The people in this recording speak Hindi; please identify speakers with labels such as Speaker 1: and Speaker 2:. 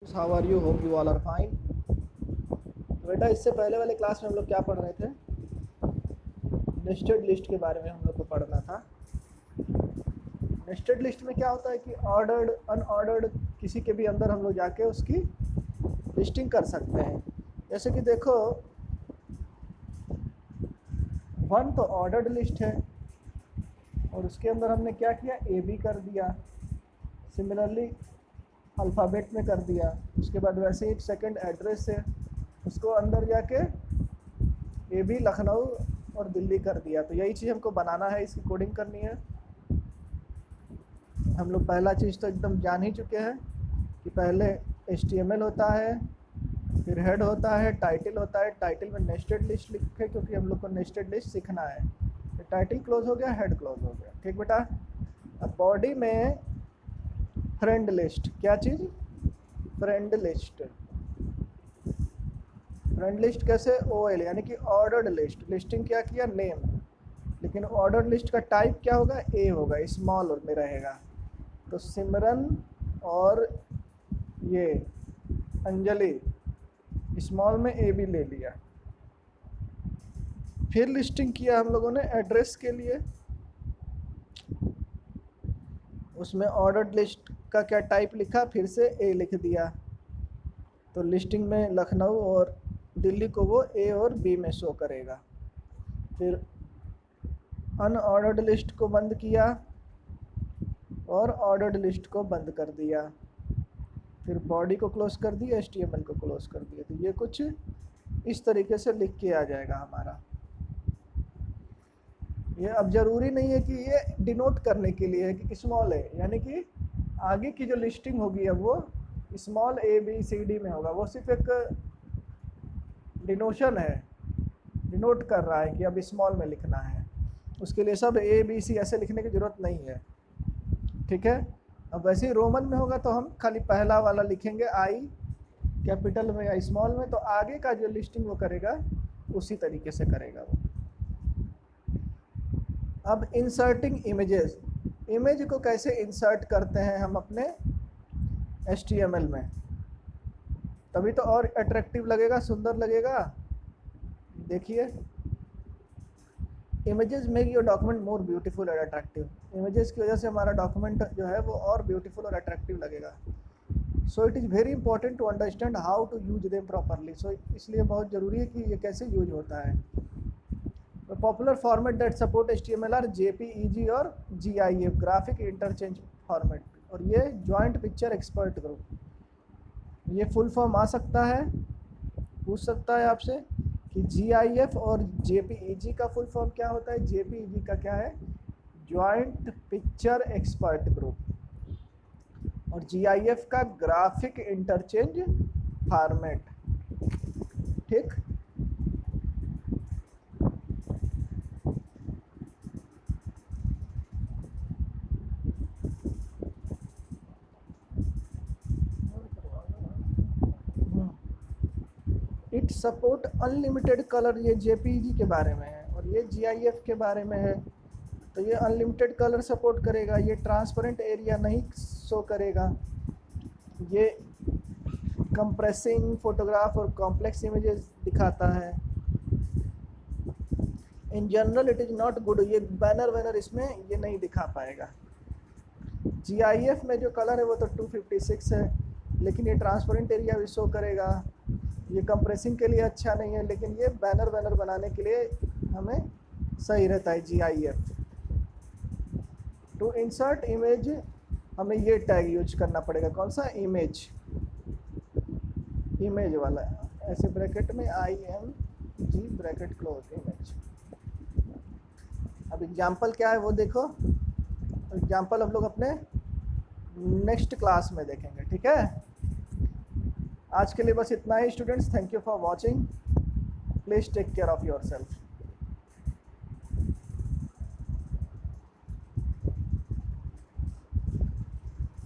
Speaker 1: How are you, hope you all are fine. बेटा इससे पहले वाले क्लास में हम लोग क्या पढ़ रहे थे? नेस्टेड लिस्ट के बारे में हम लोग को पढ़ना था। नेस्टेड लिस्ट में क्या होता है कि ऑर्डर्ड अनऑर्डर्ड किसी के भी अंदर हम लोग जाके उसकी लिस्टिंग कर सकते हैं। जैसे कि देखो, वन तो ऑर्डर्ड लिस्ट है और उसके अंदर हमने क्या किया, ए बी कर दिया, सिमिलरली अल्फ़ाबेट में कर दिया। उसके बाद वैसे ही एक सेकंड एड्रेस है, उसको अंदर जाके ए बी लखनऊ और दिल्ली कर दिया। तो यही चीज़ हमको बनाना है, इसकी कोडिंग करनी है। हम लोग पहला चीज़ तो एकदम जान ही चुके हैं कि पहले HTML होता है, फिर हेड होता है, टाइटल होता है। टाइटल में नेस्टेड लिस्ट लिखे क्योंकि हम लोग को नेस्टेड लिस्ट सीखना है। तो टाइटल क्लोज हो गया, हेड क्लोज हो गया, ठीक बेटा। अब बॉडी में फ्रेंड लिस्ट, क्या चीज़? Friend list. फ्रेंड लिस्ट कैसे? OL यानी कि ऑर्डर्ड लिस्ट। लिस्टिंग क्या किया? नेम। लेकिन ऑर्डर्ड लिस्ट का टाइप क्या होगा? ए होगा, स्मॉल में रहेगा। तो सिमरन और ये अंजलि, स्मॉल में ए भी ले लिया। फिर लिस्टिंग किया हम लोगों ने एड्रेस के लिए। उसमें ऑर्डर्ड लिस्ट का क्या टाइप लिखा? फिर से ए लिख दिया। तो लिस्टिंग में लखनऊ और दिल्ली को वो ए और बी में शो करेगा। फिर अनऑर्डर्ड लिस्ट को बंद किया और ऑर्डर्ड लिस्ट को बंद कर दिया। फिर बॉडी को क्लोज कर दिया, HTML को क्लोज कर दिया। तो ये कुछ इस तरीके से लिख के आ जाएगा हमारा। ये अब ज़रूरी नहीं है कि ये डिनोट करने के लिए है कि स्मॉल है, यानी कि आगे की जो लिस्टिंग होगी अब वो स्मॉल ABCD में होगा। वो सिर्फ एक डिनोशन है, डिनोट कर रहा है कि अब स्मॉल में लिखना है। उसके लिए सब ABC ऐसे लिखने की ज़रूरत नहीं है, ठीक है। अब वैसे ही रोमन में होगा तो हम खाली पहला वाला लिखेंगे, I कैपिटल में या स्मॉल में। तो आगे का जो लिस्टिंग वो करेगा उसी तरीके से करेगा वो। अब इंसर्टिंग इमेजेस, इमेज को कैसे इंसर्ट करते हैं हम अपने HTML में, तभी तो और अट्रैक्टिव लगेगा, सुंदर लगेगा। देखिए, images make your document more beautiful और अट्रैक्टिव। इमेजेस की वजह से हमारा डॉक्यूमेंट जो है वो और ब्यूटीफुल और अट्रैक्टिव लगेगा। So it is very important to understand how to use them properly. So इसलिए बहुत ज़रूरी है कि ये कैसे यूज होता है। Popular format that support HTML are JPEG और GIF, ग्राफिक इंटरचेंज फॉर्मेट। और ये जॉइंट पिक्चर एक्सपर्ट ग्रुप, ये फुल फॉर्म आ सकता है, पूछ सकता है आपसे कि GIF और JPEG का फुल फॉर्म क्या होता है। JPEG का क्या है? Joint picture expert group. और GIF का ग्राफिक इंटरचेंज फॉर्मेट, ठीक। इट सपोर्ट अनलिमिटेड कलर, ये JPEG के बारे में है और ये GIF के बारे में है। तो ये अनलिमिटेड कलर सपोर्ट करेगा, ये ट्रांसपेरेंट एरिया नहीं शो करेगा, ये कंप्रेसिंग फोटोग्राफ और कॉम्प्लेक्स इमेजेस दिखाता है। In general it is not good, ये बैनर वैनर इसमें ये नहीं दिखा पाएगा। GIF में जो कलर है वो तो 256 है, लेकिन ये ट्रांसपेरेंट एरिया भी शो करेगा। ये कंप्रेसिंग के लिए अच्छा नहीं है, लेकिन ये बैनर वैनर बनाने के लिए हमें सही रहता है GIF। टू इंसर्ट इमेज हमें ये टैग यूज करना पड़ेगा, कौन सा? इमेज, इमेज वाला, ऐसे ब्रैकेट में IMG ब्रैकेट क्लोज, इमेज। अब एग्जाम्पल क्या है वो देखो। एग्जाम्पल हम लोग अपने नेक्स्ट क्लास में देखेंगे, ठीक है। आज के लिए बस इतना ही students. Thank you for watching. Please take care of your self.